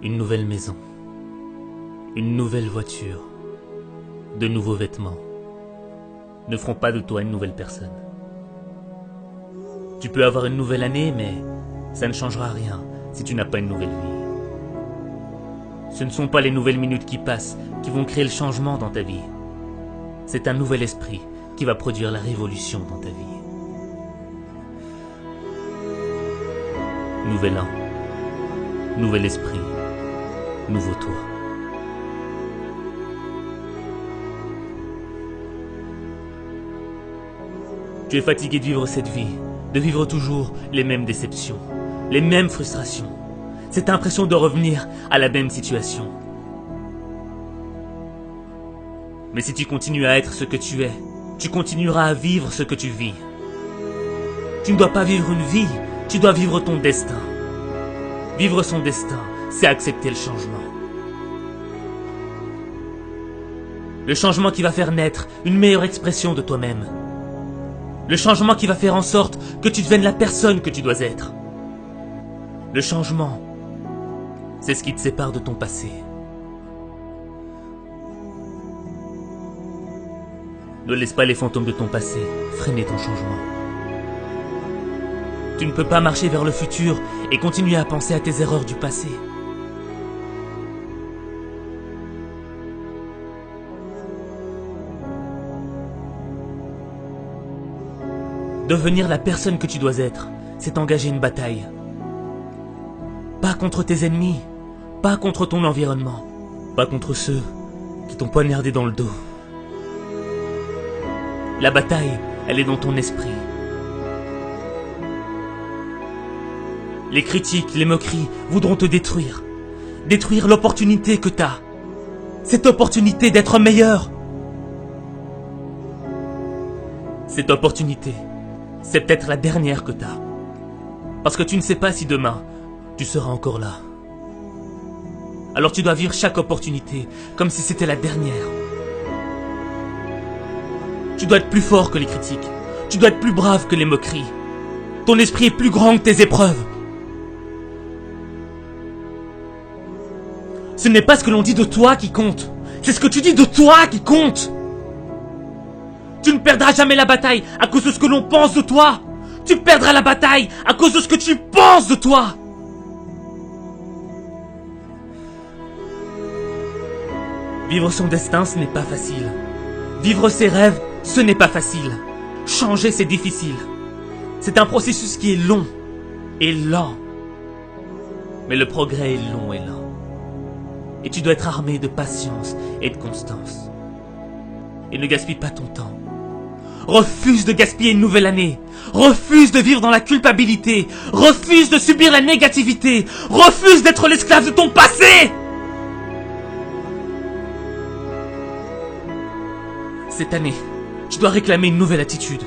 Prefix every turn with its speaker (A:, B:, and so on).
A: Une nouvelle maison, une nouvelle voiture, de nouveaux vêtements ne feront pas de toi une nouvelle personne. Tu peux avoir une nouvelle année, mais ça ne changera rien si tu n'as pas une nouvelle vie. Ce ne sont pas les nouvelles minutes qui passent qui vont créer le changement dans ta vie. C'est un nouvel esprit qui va produire la révolution dans ta vie. Nouvel an, nouvel esprit, nouveau toi. Tu es fatigué de vivre cette vie, de vivre toujours les mêmes déceptions, les mêmes frustrations, cette impression de revenir à la même situation. Mais si tu continues à être ce que tu es, tu continueras à vivre ce que tu vis. Tu ne dois pas vivre une vie, tu dois vivre ton destin. Vivre son destin, c'est accepter le changement. Le changement qui va faire naître une meilleure expression de toi-même. Le changement qui va faire en sorte que tu deviennes la personne que tu dois être. Le changement, c'est ce qui te sépare de ton passé. Ne laisse pas les fantômes de ton passé freiner ton changement. Tu ne peux pas marcher vers le futur et continuer à penser à tes erreurs du passé. Devenir la personne que tu dois être, c'est engager une bataille. Pas contre tes ennemis, pas contre ton environnement, pas contre ceux qui t'ont poignardé dans le dos. La bataille, elle est dans ton esprit. Les critiques, les moqueries voudront te détruire. Détruire l'opportunité que t'as. Cette opportunité d'être meilleur. Cette opportunité, c'est peut-être la dernière que t'as. Parce que tu ne sais pas si demain, tu seras encore là. Alors tu dois vivre chaque opportunité comme si c'était la dernière. Tu dois être plus fort que les critiques. Tu dois être plus brave que les moqueries. Ton esprit est plus grand que tes épreuves. Ce n'est pas ce que l'on dit de toi qui compte. C'est ce que tu dis de toi qui compte. Tu ne perdras jamais la bataille à cause de ce que l'on pense de toi. Tu perdras la bataille à cause de ce que tu penses de toi. Vivre son destin, ce n'est pas facile. Vivre ses rêves, ce n'est pas facile. Changer, c'est difficile. C'est un processus qui est long et lent. Mais le progrès est long et lent. Et tu dois être armé de patience et de constance. Et ne gaspille pas ton temps. Refuse de gaspiller une nouvelle année. Refuse de vivre dans la culpabilité. Refuse de subir la négativité. Refuse d'être l'esclave de ton passé. Cette année, tu dois réclamer une nouvelle attitude.